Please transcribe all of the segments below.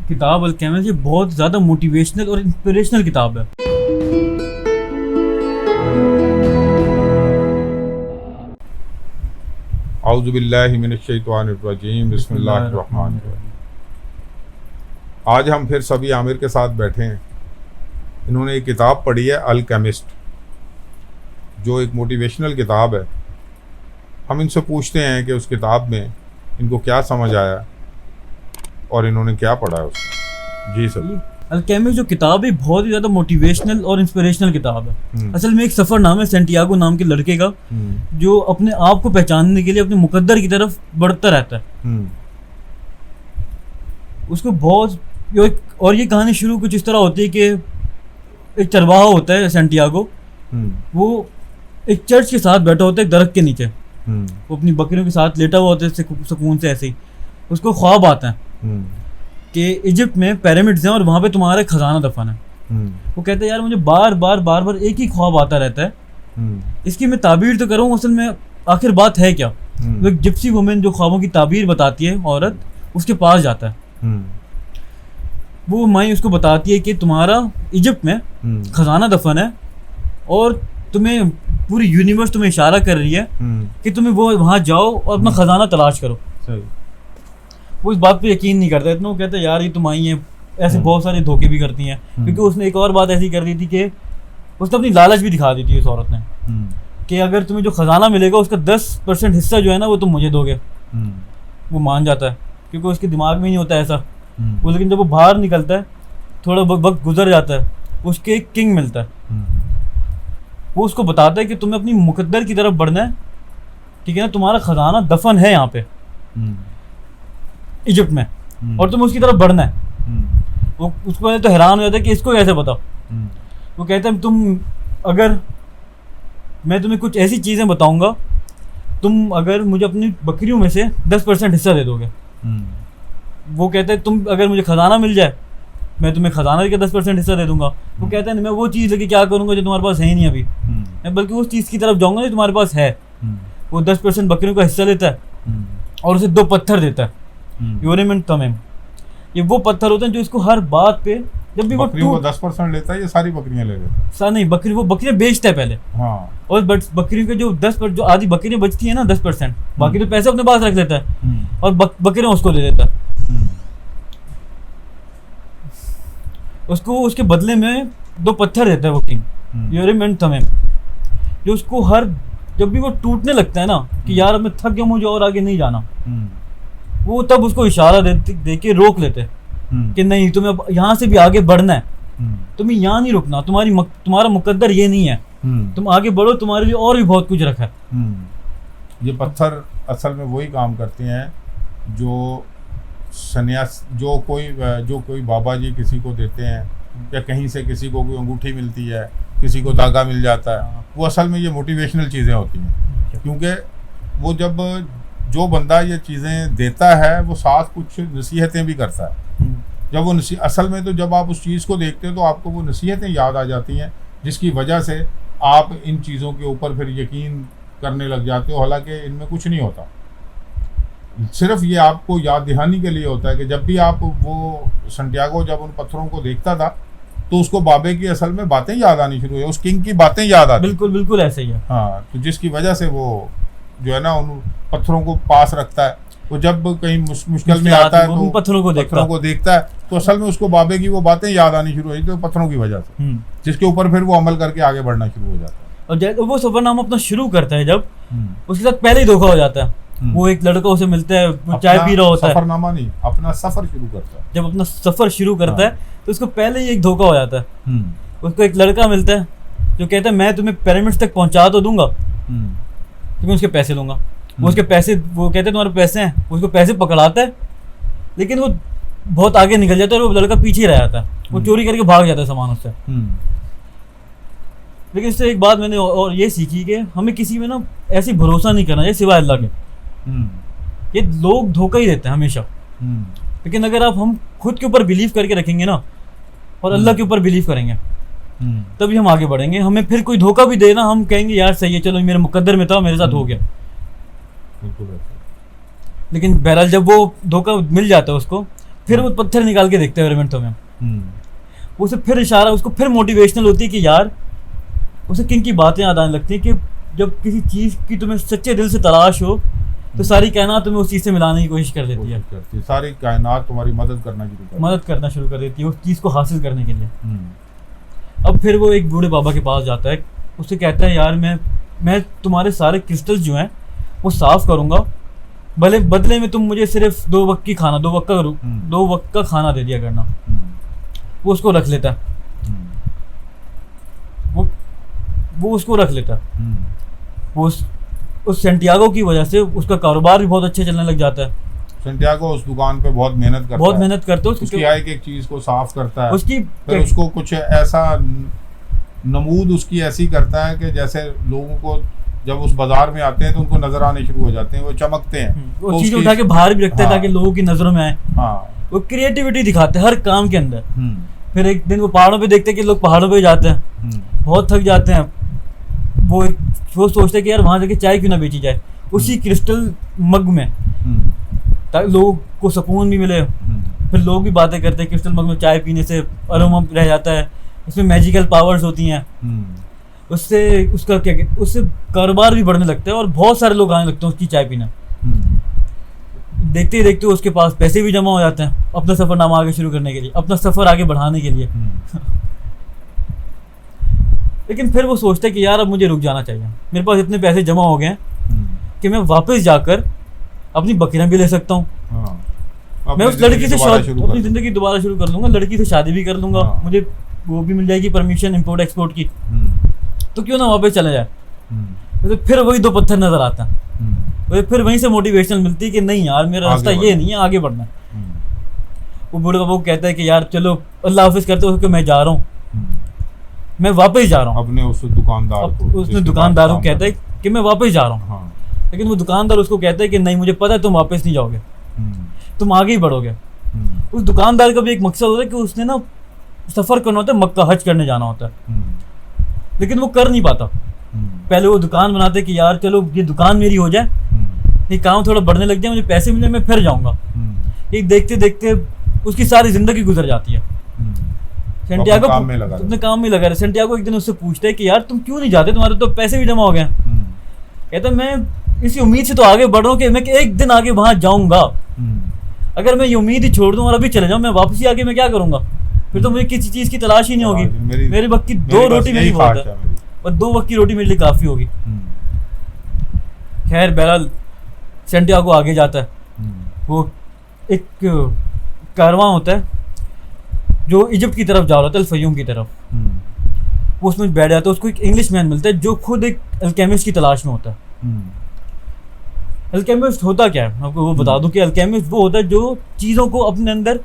किताब अल-केमिस्ट ये बहुत ज़्यादा मोटिवेशनल और इंस्पिरेशनल किताब है। औज़ु बिल्लाहि मिनश्शैतानिर्रजीम बिस्मिल्लाहिर्रहमानिर्रहीम। आज हम फिर सभी आमिर के साथ बैठे हैं। इन्होंने एक किताब पढ़ी है अल-केमिस्ट, जो एक मोटिवेशनल किताब है। हम इनसे पूछते हैं कि उस किताब में इनको क्या समझ आया और इन्होंने क्या पढ़ा है उसमें। जी सर। अल-केमिस्ट जो किताब है बहुत ही ज़्यादा मोटिवेशनल और इंस्पिरेशनल किताब है। असल में एक सफ़रनामा है सैंटियागो नाम के लड़के का, जो अपने आप को पहचानने के लिए अपने मुकद्दर की तरफ बढ़ता रहता है। उसको बहुत और ये कहानी शुरू कुछ इस तरह होती है कि एक चरवाहा होता है सैंटियागो, वो एक चर्च के साथ बैठा होता है एक दरख्त के नीचे। वो अपनी बकरियों के साथ लेटा हुआ होता है सुकून से। ऐसे ही उसको ख्वाब आता है कि इजिप्ट में पिरामिड्स हैं और वहाँ पे तुम्हारा खजाना दफन है। वो कहते हैं यार मुझे बार बार एक ही ख्वाब आता रहता है, इसकी मैं ताबीर तो करूँ, असल में आखिर बात है क्या। वो एक जिप्सी वुमेन जो ख्वाबों की ताबीर बताती है औरत, उसके पास जाता है। वो माई उसको बताती है कि तुम्हारा इजिप्ट में खजाना दफन है और तुम्हें पूरी यूनिवर्स तुम्हें इशारा कर रही है कि तुम्हें वो वहाँ जाओ और अपना खजाना तलाश करो। सही। वो इस बात पे यकीन नहीं करता इतना। वो कहता है यार ये तुम आई हैं, ऐसे बहुत सारे धोखे भी करती हैं। क्योंकि उसने एक और बात ऐसी कर दी थी कि उसने अपनी लालच भी दिखा दी थी उस औरत ने कि अगर तुम्हें जो खजाना मिलेगा उसका 10% हिस्सा जो है ना वो तुम मुझे दोगे। वो मान जाता है क्योंकि उसके दिमाग में नहीं होता ऐसा। वो लेकिन जब वो बाहर निकलता है, थोड़ा वक्त गुजर जाता है, उसके एक किंग मिलता है। वो उसको बताता है कि तुम्हें अपनी मुकद्दर की तरफ बढ़ना है, ठीक है ना, तुम्हारा खजाना दफन है यहाँ पे इजिप्ट में और तुम्हें उसकी तरफ बढ़ना है। वो उसको पहले तो हैरान हो जाता है कि इसको कैसे पता। वो कहता है तुम अगर मैं तुम्हें कुछ ऐसी चीज़ें बताऊंगा, तुम अगर मुझे अपनी बकरियों में से 10% हिस्सा दे दोगे। वो कहता है तुम अगर मुझे खजाना मिल जाए मैं तुम्हें खजाना के 10% हिस्सा दे दूंगा। वो कहता है मैं वो चीज़ लेके क्या करूंगा जो तुम्हारे पास है ही नहीं अभी, मैं बल्कि उस चीज़ की तरफ जाऊंगा जो तुम्हारे पास है। वो 10% बकरियों का हिस्सा लेता है और उसे 2 पत्थर देता है, यूरेमेंट तमेम। ये वो पत्थर होते हैं जो इसको हर बात पे जब भी वो 10% लेता है, ये सारी बकरियां ले लेता है। नहीं, बकरियां बेचता है पहले। हाँ। और बकरियों के जो आधी बकरियां बचती है ना 10%, बाकी तो पैसे अपने पास रख लेता है और बकरियां उसको दे देता है। उसको उसके बदले में 2 पत्थर देता है वो किंग, यूरेमेंट तमेम, जो उसको हर जब भी वो टूटने लगता है ना कि यार मैं थक गया, मुझे और आगे नहीं जाना, वो तब उसको इशारा दे के रोक लेते कि नहीं तुम्हें अब यहाँ से भी आगे बढ़ना है, तुम्हें यहाँ नहीं रुकना, तुम्हारा मुकद्दर ये नहीं है, तुम आगे बढ़ो, तुम्हारे लिए और भी बहुत कुछ रखा है। ये पत्थर असल में वही काम करते हैं जो सन्यास जो कोई बाबा जी किसी को देते हैं, या कहीं से किसी को कोई अंगूठी मिलती है, किसी को धागा मिल जाता है। वो असल में ये मोटिवेशनल चीज़ें होती हैं, क्योंकि वो जब जो बंदा ये चीज़ें देता है वो साथ कुछ नसीहतें भी करता है। जब वो असल में तो जब आप उस चीज़ को देखते हो तो आपको वो नसीहतें याद आ जाती हैं, जिसकी वजह से आप इन चीज़ों के ऊपर फिर यकीन करने लग जाते हो। हालांकि इनमें कुछ नहीं होता, सिर्फ ये आपको याद दहानी के लिए होता है कि जब भी आप वो सैंटियागो जब उन पत्थरों को देखता था तो उसको बाबे की असल में बातें याद आनी शुरू हुई, उस किंग की बातें याद आती। बिल्कुल ऐसे ही है। हाँ, तो जिसकी वजह से वो जो है ना उन पत्थरों को पास रखता है। वो जब कहीं मुश्किल में आता है तो पत्थरों को देखता है तो असल में उसको बाबे की वो बातें याद आनी शुरू हुई तो पत्थरों की वजह से, जिसके ऊपर फिर वो अमल करके आगे बढ़ना शुरू हो जाता है। और जब वो सफरनामा अपना शुरू करता है, जब उसके साथ पहले ही धोखा हो जाता है। वो एक लड़का उसे मिलता है, वो चाय पी रहा होता है, सफरनामा नहीं, अपना सफर शुरू करता है। जब अपना सफर शुरू करता है तो उसको पहले ही एक धोखा हो जाता है। उसको एक लड़का मिलता है जो कहता है मैं तुम्हें पिरामिड्स तक पहुंचा तो दूंगा, तुम्हें उसके पैसे दूंगा। वो कहते हैं तुम्हारे पैसे हैं, उसको पैसे पकड़ाता है, लेकिन वो बहुत आगे निकल जाता है और वो लड़का पीछे रह जाता है। वो चोरी करके भाग जाता है सामान उससे। लेकिन इससे एक बात मैंने और ये सीखी कि हमें किसी में ना ऐसी भरोसा नहीं करना चाहिए सिवाय अल्लाह के। ये लोग धोखा ही देते हैं हमेशा, लेकिन अगर हम खुद के ऊपर बिलीव करके रखेंगे ना और अल्लाह के ऊपर बिलीव करेंगे तभी हम आगे बढ़ेंगे। हमें फिर कोई धोखा भी देना, हम कहेंगे यार सही है, चलो मेरे मुकद्दर में था, मेरे साथ हो गया। लेकिन बहरहाल जब वो धोखा मिल जाता है उसको, फिर वो पत्थर निकाल के देखते हैं एलिमेंटो में, उसे फिर इशारा, उसको फिर मोटिवेशनल होती है कि यार उसे किन की बातें याद आने लगती हैं कि जब किसी चीज़ की तुम्हें सच्चे दिल से तलाश हो तो सारी कायनात तुम्हें उस चीज़ से मिलाने की कोशिश कर देती है, सारी कायनात तुम्हारी मदद करना शुरू कर देती है उस चीज़ को हासिल करने के लिए। अब फिर वो एक बूढ़े बाबा के पास जाता है, उससे कहता है यार मैं तुम्हारे सारे क्रिस्टल्स जो हैं वो साफ करूँगा, भले बदले में तुम मुझे सिर्फ 2 वक्त की खाना 2 वक्त का खाना दे दिया करना। वो उसको रख लेता है, वो उसको रख लेता है। वो उस सेंटियागो की वजह से उसका कारोबार भी बहुत अच्छे चलने लग जाता है। सेंटियागो उस दुकान पे बहुत मेहनत करता है, उसकी आय की एक चीज को साफ करता है, फिर उसको कुछ ऐसा नमूद उसकी ऐसी करता है कि जैसे लोगों को जब उस बाजार में आते हैं तो उनको नजर आने शुरू हो जाते हैं, वो चमकते हैं, वो तो चीज उठा के बाहर भी रखते हैं ताकि लोगों की नजरों में आए। हाँ, वो क्रिएटिविटी दिखाते हैं हर काम के अंदर। फिर एक दिन वो पहाड़ों पे देखते हैं कि लोग पहाड़ों पे जाते हैं, बहुत थक जाते हैं, वो सोचते हैं कि यार वहाँ जाके चाय क्यों ना बेची जाए उसी क्रिस्टल मग में, ताकि लोगों को सुकून भी मिले। फिर लोग भी बातें करते हैं, क्रिस्टल मग में चाय पीने से अरोमा रह जाता है, इसमें मैजिकल पावर्स होती हैं, उससे उसका उससे कारोबार भी बढ़ने लगता है और बहुत सारे लोग आने लगते हैं उसकी चाय पीना। देखते ही देखते उसके पास पैसे भी जमा हो जाते हैं अपना सफरनामा आगे शुरू करने के लिए, अपना सफर आगे बढ़ाने के लिए। लेकिन फिर वो सोचता है कि यार अब मुझे रुक जाना चाहिए, मेरे पास इतने पैसे जमा हो गए हैं कि मैं वापस जाकर अपनी बकरियां भी ले सकता हूँ, मैं उस लड़की से अपनी जिंदगी दोबारा शुरू कर लूंगा, लड़की से शादी भी कर लूंगा, मुझे वो भी मिल जाएगी परमिशन इंपोर्ट एक्सपोर्ट की, तो क्यों ना वापस चला जाए। तो फिर वही 2 पत्थर नजर आता है, फिर वहीं से मोटिवेशन मिलती है कि नहीं यार मेरा रास्ता ये नहीं है, आगे बढ़ना है। वो बूढ़े बाबू कहता है कि यार चलो अल्लाह हाफिज करते हो, मैं जा रहा हूँ, मैं वापस जा रहा हूँ। अपने उस दुकानदार को कहता है कि मैं वापस जा रहा हूँ, लेकिन वो दुकानदार उसको कहता है कि नहीं, मुझे पता है तुम वापस नहीं जाओगे, तुम आगे ही बढ़ोगे। उस दुकानदार का भी एक मकसद होता है कि उसने ना सफर करना होता है, मक्का हज करने जाना होता है, लेकिन वो कर नहीं पाता। पहले वो दुकान बनाते कि यार चलो ये दुकान मेरी हो जाए, ये काम थोड़ा बढ़ने लग जाए, मुझे पैसे मिले, मैं फिर जाऊंगा। ये देखते देखते उसकी सारी जिंदगी गुजर जाती है। सेंटियागो अपने काम में लगा रहे। सेंटियागो एक दिन उससे पूछता है कि यार तुम क्यों नहीं जाते, तुम्हारे तो पैसे भी जमा हो गए। कहता मैं इसी उम्मीद से तो आगे बढ़ रहा हूँ कि मैं एक दिन आगे वहां जाऊंगा, अगर मैं ये उम्मीद ही छोड़ दूं और अभी चले जाऊं, मैं वापस ही आगे मैं क्या करूंगा, फिर तो मुझे किसी चीज की तलाश ही नहीं होगी। मेरे वक्त की 2 रोटी मेरी बहुत है, और 2 वक्त की रोटी मेरे लिए काफी होगी। खैर बहरहाल सेंटियागो आगे जाता है, वो एक कारवां होता है जो इजिप्ट की तरफ जा रहा था, अल फयूम की तरफ। वो उसमें बैठ जाता है, उसको एक इंग्लिश मैन मिलता है जो खुद एक अल्केमिस्ट की तलाश में होता है। अल्केमिस्ट होता क्या है, आपको वो बता दूं कि अल्केमिस्ट वो होता है जो चीज़ों को अपने अंदर,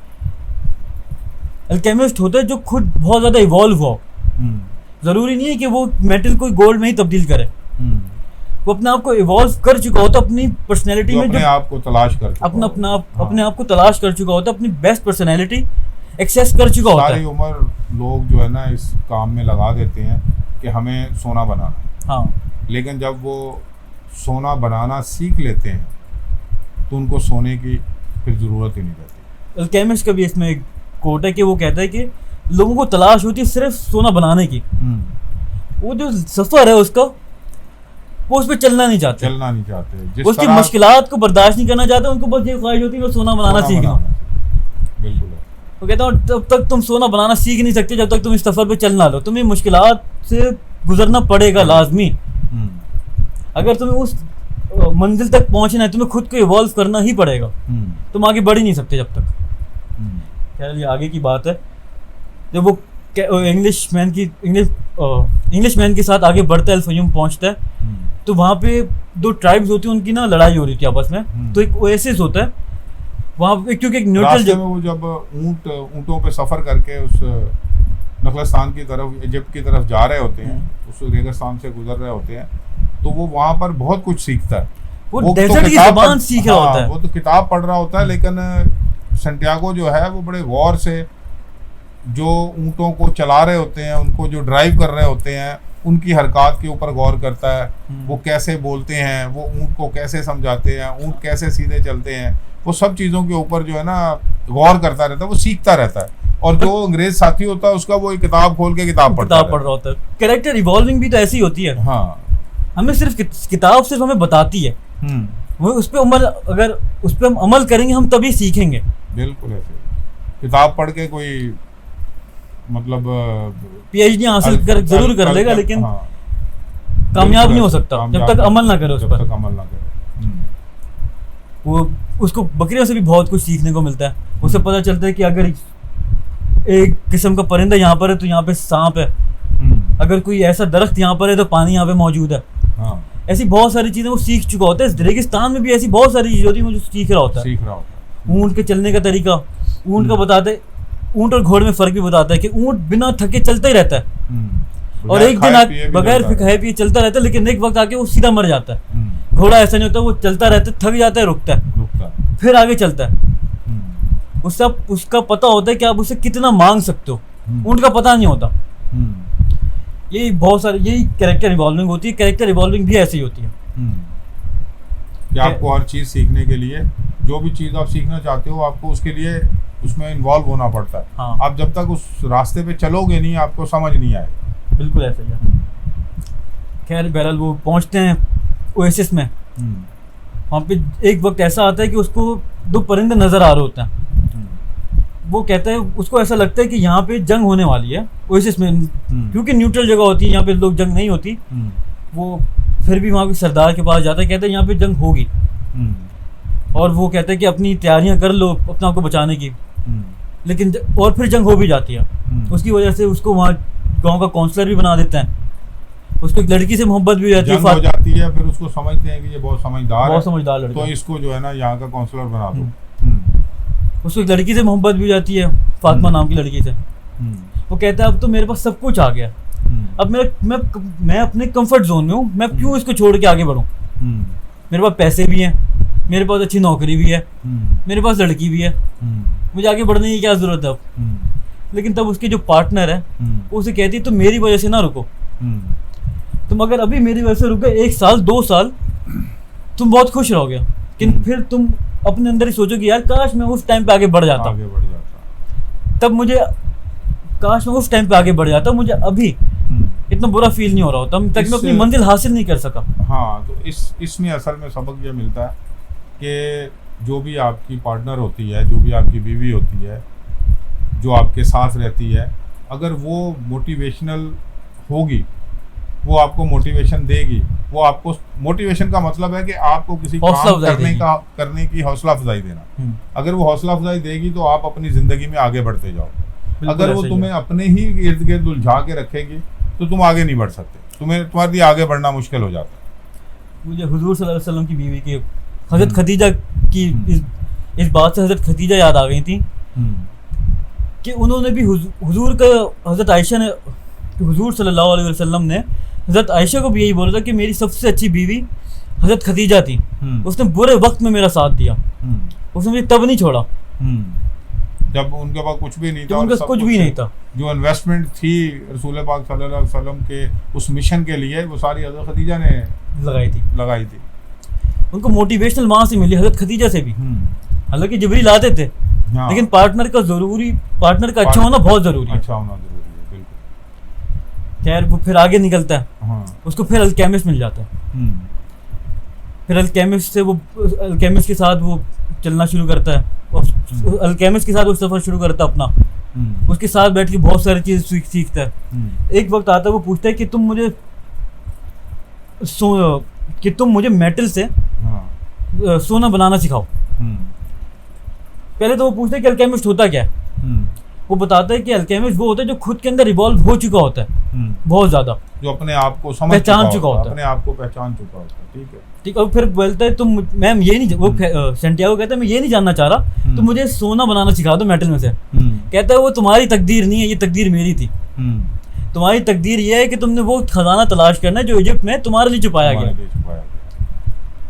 अल्केमिस्ट होता है जो खुद बहुत ज़्यादा इवॉल्व हो। ज़रूरी नहीं है कि वो मेटल को गोल्ड में ही तब्दील करे, वो अपने आप को इवॉल्व कर चुका होता, अपनी पर्सनैलिटी में अपने आप को तलाश कर अपने आप को तलाश कर चुका होता, अपनी बेस्ट पर्सनैलिटी एक्सेस कर चुका होता है। सारी उम्र लोग जो है ना इस काम में लगा देते हैं कि हमें सोना बनाना, हाँ, लेकिन जब वो सोना बनाना सीख लेते हैं तो उनको सोने की फिर ज़रूरत ही नहीं रहती। अल्केमिस्ट का भी इसमें एक कोट है कि वो कहता है कि लोगों को तलाश होती है सिर्फ सोना बनाने की, वो जो सफ़र है उसका, वो उस पर चलना नहीं चाहते, उसकी मुश्किलात को बर्दाश्त नहीं करना चाहते, उनको बस ये ख्वाहिश होती है मैं सोना बनाना सीखना। बिल्कुल। वो कहता हूँ तब तक तुम सोना बनाना सीख नहीं सकते जब तक तुम इस सफ़र पे चल ना लो, तुम्हें मुश्किलात से गुजरना पड़ेगा लाजमी। अगर तुम्हें उस मंजिल तक पहुंचना है, तुम्हें खुद को इवॉल्व करना ही पड़ेगा, तुम आगे बढ़ ही नहीं सकते जब तक। खैर ये आगे की बात है। जब वो इंग्लिश मैन के साथ आगे बढ़ता है, अल फयूम पहुंचता है, तो वहाँ पे 2 ट्राइब्स होती हैं, उनकी ना लड़ाई हो रही थी आपस में। तो एक ओएसिस होता है वहाँ पे, क्योंकि एक न्यूट्रल जगह, वो जब ऊँटों पे सफ़र करके उस नखलस्तान की तरफ, इजिप्ट की तरफ जा रहे होते हैं, उस रेगिस्तान से गुजर रहे होते हैं, तो वो वहाँ पर बहुत कुछ सीखता है। वो डेजर्ट की ज़बान सीख रहा होता है, वो तो किताब पढ़ रहा होता है, लेकिन सेंटियागो जो है वो बड़े गौर से जो ऊँटों को चला रहे होते हैं, उनको जो ड्राइव कर रहे होते हैं, उनकी हरकत के ऊपर गौर करता है। वो कैसे बोलते हैं, वो ऊँट को कैसे समझाते हैं, ऊँट कैसे सीधे चलते हैं, वो सब चीज़ों के ऊपर जो है ना गौर करता रहता है, वो सीखता रहता है। और जो अंग्रेज साथी होता है उसका वो एक किताब खोल के किताब पढ़ रहा होता है। कैरेक्टर इवॉल्विंग भी तो ऐसी होती है। हाँ, हमें सिर्फ किताब सिर्फ हमें बताती है, वो उस पे अगर उस पे हम अमल करेंगे हम तभी सीखेंगे। बिल्कुल ऐसे किताब पढ़ के कोई मतलब PhD हासिल जरूर कर लेगा, लेकिन कामयाब नहीं हो सकता जब तक अमल ना करे उस पर। अमल ना करे। वो उसको बकरियों से भी बहुत कुछ सीखने को मिलता है। उससे पता चलता है कि अगर एक किस्म का परिंदा यहाँ पर है तो यहाँ पे सांप है, अगर कोई ऐसा दरख्त यहाँ पर है तो पानी यहाँ पे मौजूद है। ऐसी बहुत सारी चीजें वो सीख चुका होता है। रेगिस्तान में भी ऐसी बहुत सारी चीजें होती है जो सीख रहा होता है। ऊँट के चलने का तरीका, ऊँट का बताते, ऊँट और घोड़े में फर्क भी बताता है कि ऊँट बिना थके चलता ही रहता है और एक दिन बगैर खाए पिए चलता रहता है, लेकिन एक वक्त आके वो सीधा मर जाता है। घोड़ा ऐसा नहीं होता, वो चलता रहता है, थक जाता है, रुकता है, फिर आगे चलता है। उसका पता होता है कि आप उसे कितना मांग सकते हो, ऊँट का पता नहीं होता। यही बहुत सारे यही कैरेक्टर इवॉल्विंग होती है। कैरेक्टर इवॉल्विंग भी ऐसी होती है कि आपको हर चीज़ सीखने के लिए, जो भी चीज़ आप सीखना चाहते हो, आपको उसके लिए उसमें इन्वॉल्व होना पड़ता है। हाँ। आप जब तक उस रास्ते पे चलोगे नहीं, आपको समझ नहीं आएगा। बिल्कुल ऐसा ही है। खैर बहरहाल वो पहुंचते हैं ओएसिस में। वहाँ पे एक वक्त ऐसा आता है कि उसको 2 परिंदे नजर आ रहे होते हैं। वो कहता है, उसको ऐसा लगता है कि यहाँ पे जंग होने वाली है ओएसिस में, क्योंकि न्यूट्रल जगह होती है, यहाँ पे लोग जंग नहीं होती। वो फिर भी वहाँ के सरदार के पास जाता है, कहता है यहाँ पे जंग होगी। और वो कहता है कि अपनी तैयारियां कर लो अपने आप को बचाने की। लेकिन और फिर जंग हो भी जाती है। उसकी वजह से उसको वहाँ गांव का काउंसलर भी बना देते हैं। उसको एक लड़की से मोहब्बत भी हो जाती है। फिर उसको समझते हैं कि ये बहुत समझदार लड़का, तो इसको जो है ना यहाँ का काउंसलर बना दो। उसको एक लड़की से मोहब्बत भी हो जाती है, फातिमा नाम की लड़की से। वो कहता है अब तो मेरे पास सब कुछ आ गया, अब मैं अपने कंफर्ट जोन में हूँ, मैं क्यों इसको छोड़ के आगे बढ़ूँ। मेरे पास पैसे भी हैं, मेरे पास अच्छी नौकरी भी है, मेरे पास लड़की भी है, मुझे आगे बढ़ने की क्या जरूरत है अब। लेकिन तब उसके जो पार्टनर है वो उसे कहती है तुम मेरी वजह से ना रुको, तुम अगर अभी मेरी वजह से रुके 1 साल 2 साल तुम बहुत खुश रहोगे, लेकिन फिर तुम अपने अंदर ही सोचोगे यार काश मैं उस टाइम पे आगे बढ़ जाता, तब मुझे काश मैं उस टाइम पे आगे बढ़ जाता, मुझे अभी इतना बुरा फील नहीं हो रहा होता, तक मैं अपनी मंजिल हासिल नहीं कर सका। हाँ, तो इसमें असल में सबक ये मिलता है कि जो भी आपकी पार्टनर होती है, जो भी आपकी बीवी होती है, जो आपके साथ रहती है, अगर वो मोटिवेशनल होगी, वो आपको मोटिवेशन देगी, वो आपको मोटिवेशन का मतलब है कि आपको किसी काम करने की हौसला अफजाई देना। अगर वो हौसला अफजाई देगी तो आप अपनी ज़िंदगी में आगे बढ़ते जाओ। अगर वो तुम्हें अपने ही इर्द गिर्द उलझा के रखेगी तो तुम आगे नहीं बढ़ सकते, तुम्हारे लिए आगे बढ़ना मुश्किल हो जाता है। मुझे हुजूर सल्लल्लाहु अलैहि वसल्लम की बीवी की हज़रत खदीजा की इस बात से हज़रत खदीजा याद आ गई थी कि उन्होंने भी हुजूर का हज़रत आयशा ने, हुजूर सल्लल्लाहु अलैहि वसल्लम ने हज़रत आयशा को भी यही बोला था कि मेरी सबसे अच्छी बीवी हज़रत खदीजा थी, उसने बुरे वक्त में मेरा साथ दिया, उसने मुझे तब नहीं छोड़ा जब उनके पास कुछ भी नहीं था, उनका कुछ भी नहीं था। जो इन्वेस्टमेंट थी रसूल पाक सल्लल्लाहु अलैहि वसल्लम के उस मिशन के लिए, वो सारी हज़रत खदीजा ने लगाई थी। उनको मोटिवेशनल वहाँ से मिली, हज़रत खदीजा से भी। हालांकि जिब्रील आते थे, लेकिन पार्टनर का अच्छा होना बहुत जरूरी है। अच्छा होना जरूरी है, बिल्कुल। खैर वो फिर आगे निकलता है, उसको फिर अल्केमिस्ट मिल जाता है। फिर अल्केमिस्ट के साथ वो चलना शुरू करता है, और अल्केमिस्ट के साथ वो सफर शुरू करता है अपना। उसके साथ बैठ के बहुत सारी चीज़ सीखता है। एक वक्त आता है, वो पूछता है कि तुम मुझे मेटल से सोना बनाना सिखाओ। पहले तो वो पूछता है कि अल्केमिस्ट होता क्या है। वो बताता है कि अल्केमिस्ट वो होता है जो खुद के अंदर इवॉल्व हो चुका होता है बहुत ज्यादा, जो अपने आप को पहचान चुका होता है, अपने आप को पहचान चुका होता है। ठीक है, ठीक। और फिर बोलता है तुम मैम ये नहीं, वो सेंटियागो कहता है मैं ये नहीं जानना चाह रहा, तुम मुझे सोना बनाना सिखा दो मेटल में से। कहता है वो तुम्हारी तकदीर नहीं है, ये तकदीर मेरी थी। तुम्हारी तकदीर ये है कि तुमने वो खजाना तलाश करना है जो इजिप्ट में तुम्हारे लिए छुपाया गया।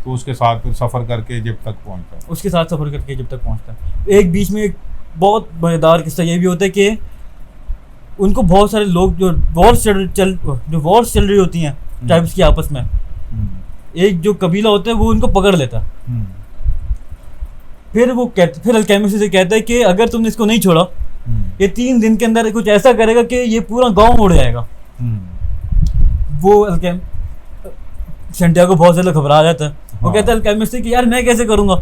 तो उसके साथ फिर सफ़र करके इजिप्ट तक पहुंचता है। एक बीच में एक बहुत मज़ेदार किस्सा ये भी होता है कि उनको बहुत सारे लोग जो वॉर्स चल रही होती हैं ट्राइब्स की आपस में, एक जो कबीला होता है वो उनको पकड़ लेता है। फिर वो कहते, फिर अल्केमिस्ट से कहता है कि अगर तुमने इसको नहीं छोड़ा, ये 3 दिन के अंदर कुछ ऐसा करेगा कि ये पूरा गांव उड़ जाएगा। वो सैंटियागो बहुत ज्यादा घबरा जाता है। वो कहता है अल्केमिस्ट से कि यार मैं कैसे करूंगा।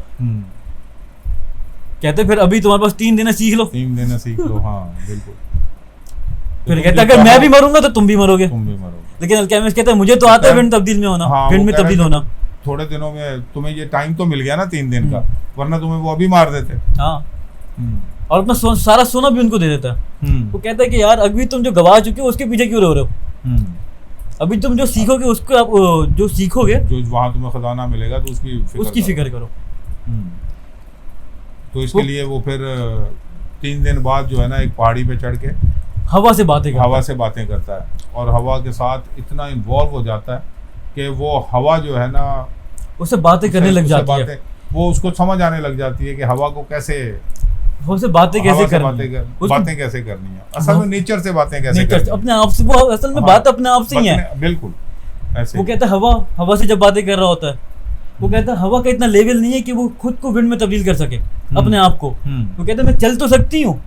कहते फिर अभी तुम्हारे पास 3 दिन है, सीख लो। 3 दिन है, सीख लो। हाँ बिल्कुल। फिर कहता है अगर मैं भी मरूंगा तो तुम भी मरोगे। मरोगे। लेकिन अल्केमिस्ट कहता है मुझे तो आता है विंड तब्दील में होना। हाँ, विंड में तब्दील होना। थोड़े दिनों में तुम्हें ये टाइम तो मिल गया ना 3 दिन का, वरना तुम्हें वो अभी मार देते। हाँ। और अपना सारा सोना भी उनको दे देता है। वो कहता है कि यार अभी तुम जो गवा चुके हो उसके पीछे क्यों रो रहे हो? अभी तुम जो सीखोगे उसको आप जो सीखोगे, जो वहां तुम्हें खजाना मिलेगा तो उसकी फिक्र करो। तो इसके लिए वो फिर 3 दिन बाद जो है ना एक पहाड़ी पे चढ़ के हवा से बातें करता है, और हवा के साथ इतना इन्वॉल्व हो जाता है कि वो हवा जो है ना उससे बातें करने लग जाती है। वो उसको समझ आने लग जाती है कि हवा को कैसे, बातें कैसे करनी है। असल में नेचर से बातें कैसे करनी है, अपने आप से। वो असल में बात अपने आप से ही है। बिल्कुल ऐसे। वो कहता है हवा से जब बातें कर रहा होता है, वो कहता है हवा का इतना लेवल नहीं है कि वो खुद को विंड में तब्दील कर सके, अपने आप को। वो कहता है मैं चल तो सकती हूँ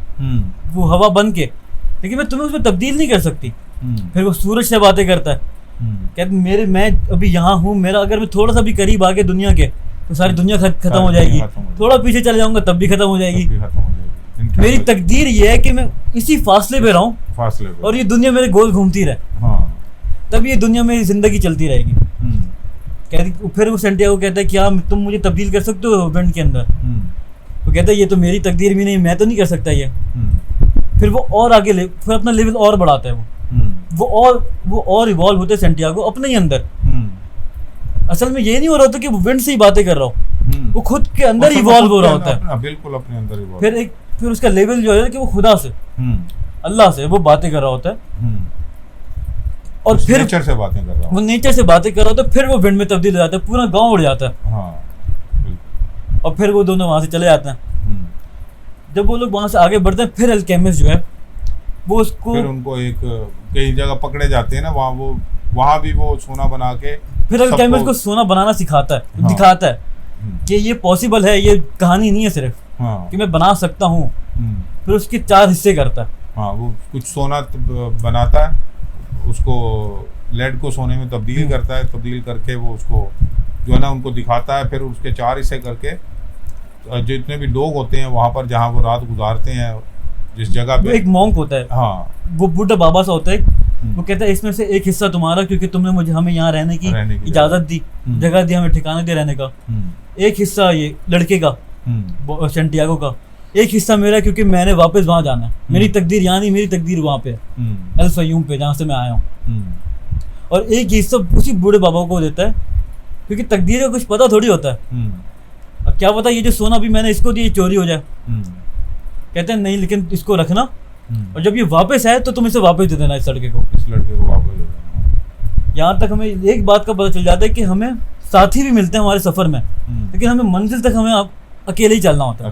वो हवा बन के, लेकिन मैं तुम्हें उसमें तब्दील नहीं कर सकती। फिर वो सूरज से बातें करता है। कहते मैं अभी यहाँ हूँ, मेरा अगर मैं थोड़ा सा भी करीब आगे दुनिया के तो सारी दुनिया खत्म हो जाएगी, थोड़ा पीछे चले जाऊंगा तब भी खत्म हो जाएगी। मेरी तकदीर ये है कि मैं इसी फासले पे रहूं और ये दुनिया मेरे गोल घूमती रहे, तब ये दुनिया मेरी जिंदगी चलती रहेगी। कहती फिर वो सैंटियागो कहता है क्या तुम मुझे तब्दील कर सकते हो विंड के अंदर? तो कहता है ये तो मेरी तकदीर भी नहीं, मैं तो नहीं कर सकता ये। फिर वो और आगे फिर अपना लेवल और बढ़ाता है। वो और इवॉल्व होते हैं सैंटियागो अपने ही अंदर। असल में ये नहीं हो रहा होता कि वो विंड से ही बातें कर रहा हो, वो खुद के अंदर इवॉल्व हो रहा होता है। बिल्कुल अपने अंदर इवॉल्व। फिर उसका लेवल जो है कि वो खुदा से, अल्लाह से वो बातें कर रहा होता है, और फिर नेचर से बातें कर रहा वो नेचर से बातें कर रहा होता है। फिर वो विंड में तब्दील हो जाता है, पूरा गांव उड़ जाता है। और फिर वो दोनों वहां से चले जाते हैं। जब वो लोग वहां से आगे बढ़ते हैं, फिर अल्केमिस्ट जो है वो उसको, फिर उनको एक कई जगह पकड़े जाते हैं ना, वहां भी वो सोना बना के, फिर अल्केमिस्ट को सोना बनाना सिखाता है, दिखाता है कि ये पॉसिबल है, ये कहानी नहीं है सिर्फ कि मैं बना सकता हूँ। फिर उसके 4 हिस्से करता है। वो कुछ सोना बनाता है, उसको लेड को सोने में तब्दील करता है, तब्दील करके वो उसको जो है ना उनको दिखाता है। फिर उसके 4 हिस्से करके जितने भी लोग होते हैं वहाँ पर जहाँ वो रात गुजारते हैं जिस जगह पे, एक मॉन्क होता है, वो बूढ़ा बाबा सा होता है। वो कहता है इसमें से एक हिस्सा तुम्हारा, क्योंकि तुमने हमें यहाँ रहने की इजाजत दी, जगह दी, हमें ठिकाने दे रहने का। एक हिस्सा ये लड़के का, सैंटियागो का। एक हिस्सा मेरा, क्योंकि मैंने वापस वहां जाना है। मेरी तकदीर यहाँ नहीं, मेरी तकदीर वहां पे अल फयूम पे, जहाँ से मैं आया हूँ। और एक हिस्सा उसी बूढ़े बाबा को देता है, क्योंकि तकदीर का कुछ पता थोड़ी होता है। अब क्या पता ये जो सोना भी मैंने इसको दिया चोरी हो जाए। कहते हैं नहीं, लेकिन इसको रखना, और जब ये वापस आए तो तुम इसे वापस दे देना, इस लड़के को वापस दे देना। यहाँ तक हमें एक बात का पता चल जाता है कि हमें साथी भी मिलते हैं हमारे सफर में, लेकिन हमें मंजिल तक हमें अकेले ही चलना होता है।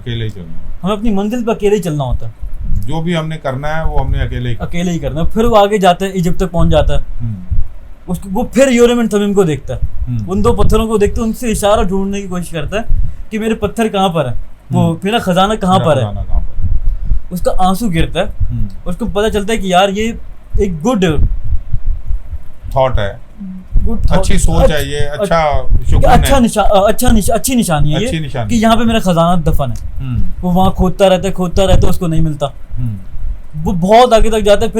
हमें अपनी मंजिल पर अकेले ही चलना होता है। जो भी हमने करना है वो हमने अकेले ही करना है। फिर वो आगे जाता है, इजिप्ट तक पहुंच जाता है। उसको वो फिर यूरेम एंड थमीम को देखता है, उन 2 पत्थरों को देखते, उनसे इशारा ढूंढने की कोशिश करता है कि मेरे पत्थर कहाँ पर है, वो मेरा खजाना कहाँ पर है। उसका आंसू गिरता है, उसको पता चलता है कि यार ये एक गुड थॉट है, अच्छी सोच है, ये अच्छी निशानी है ये कि यहाँ पे मेरा खजाना दफन है। वो वहाँ खोदता रहता है, उसको नहीं मिलता। वो बहुत आगे तक जाता है।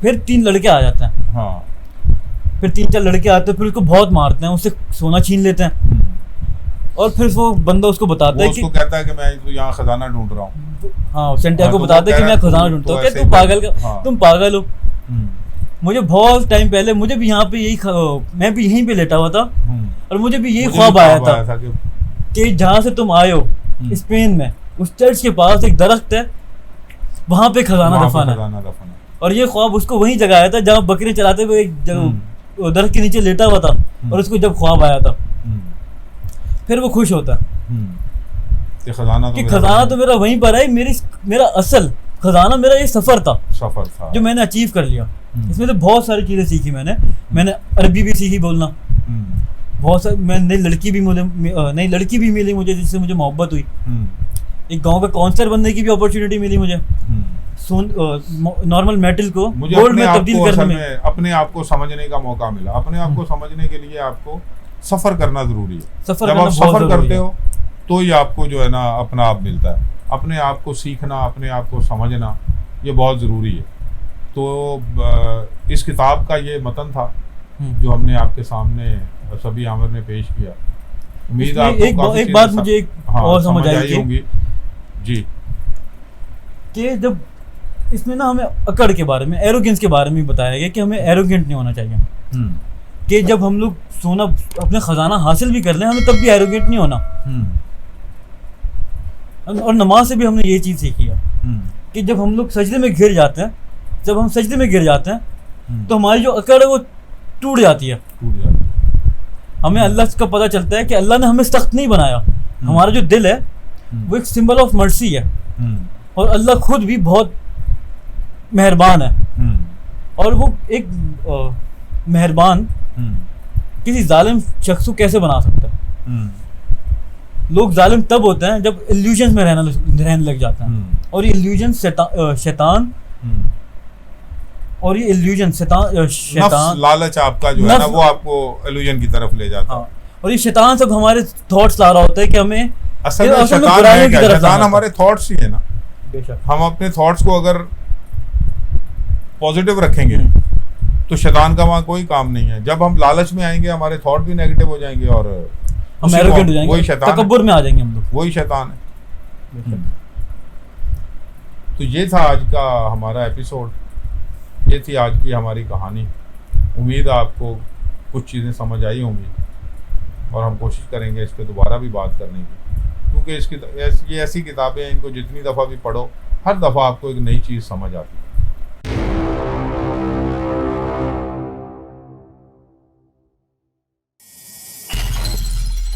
फिर 3 लड़के आ जाते हैं। फिर 3-4 लड़के आते हैं, फिर उसको बहुत मारते हैं, उससे सोना छीन लेते हैं। और फिर वो बंदा उसको बताता है कि उसको कहता है कि मैं तो यहाँ खजाना ढूंढ रहा हूँ। हाँ, सैंटियागो को बताता है कि मैं खजाना ढूंढता हूँ। तुम पागल हो। मुझे बहुत टाइम पहले मुझे भी यहाँ पे मैं भी यहीं पे लेटा हुआ था, और मुझे भी यही ख्वाब आया था कि जहाँ से तुम आए हो, स्पेन में, उस चर्च के पास एक दरख्त है, वहां पे खजाना दफन है। और ये ख्वाब उसको वहीं जगह आया था जहाँ बकरी चलाते हुए एक दरख्त के नीचे लेटा हुआ था, और उसको जब ख्वाब आया था, फिर वो खुश होता कि खजाना तो मेरा वहीं पर है। मेरा असल खजाना मेरा ये सफर था जो मैंने अचीव कर लिया। इसमें तो बहुत सारी चीजें सीखी मैंने अरबी भी सीखी बोलना, बहुत सारी मैं नई लड़की भी मिली मुझे, जिससे मुझे मोहब्बत हुई। एक गांव का काउंसलर बनने की भी अपॉर्चुनिटी मिली मुझे, नॉर्मल मेटल को मुझे गोल्ड अपने में आप तब्दील को करने असल में। में अपने आप को समझने का मौका मिला। अपने आप को समझने के लिए आपको सफर करना जरूरी है। सफर जब करना आप बहुत सफर जरूरी करते है। हो तो ही आपको जो है ना अपना आप मिलता है। अपने आप को सीखना, अपने आप को समझना, ये बहुत ज़रूरी है। तो इस किताब का ये मतन था जो हमने आपके सामने सभी आमिर ने पेश किया। उम्मीद इसमें है आपको एक काफी एक चीजें बात मुझे एक और समझ आई होंगी जी, कि जब इसमें ना हमें अकड़ के बारे में, एरोगेंस के बारे में बताया गया कि हमें एरोगेंट नहीं होना चाहिए। कि जब हम लोग सोना अपने खजाना हासिल भी कर लें, हमें तब भी एरोगेंट नहीं होना। और नमाज से भी हमने ये चीज़ सीखी है कि जब हम लोग सजदे में गिर जाते हैं, तो हमारी जो अकड़ है वो टूट जाती है। हमें अल्लाह का पता चलता है कि अल्लाह ने हमें सख्त नहीं बनाया। हमारा जो दिल है वो एक सिंबल ऑफ मर्सी है, और अल्लाह खुद भी बहुत मेहरबान है। और वो एक मेहरबान किसी जालिम शख्स को कैसे बना सकता है? लोग जालिम तब होते हैं जब इल्यूजन में रहने लग जाते हैं, और ये इल्यूजन शैतान और ये इल्यूजन शैतान लालच आपका जो है ना वो आपको इल्यूजन की तरफ ले जाता है। हाँ, और ये शैतान सब हमारे थॉट्स ला रहा होता है कि हमें असल में शैतान हमारे थॉट्स ही है ना। बेशक हम अपने थॉट्स को अगर पॉजिटिव रखेंगे तो शैतान का वहाँ कोई काम नहीं है। जब हम लालच में आएंगे हमारे थॉट भी नेगेटिव हो जाएंगे और हम एरोगेंट हो जाएंगे, वही शैतान, तकब्बुर में आ जाएंगे हम लोग, वही शैतान है। तो ये था आज का हमारा एपिसोड, ये थी आज की हमारी कहानी। उम्मीद है आपको कुछ चीज़ें समझ आई होंगी, और हम कोशिश करेंगे इस पर दोबारा भी बात करने की, क्योंकि ये ऐसी किताबें हैं, इनको जितनी दफ़ा भी पढ़ो हर दफ़ा आपको एक नई चीज़ समझ आती है।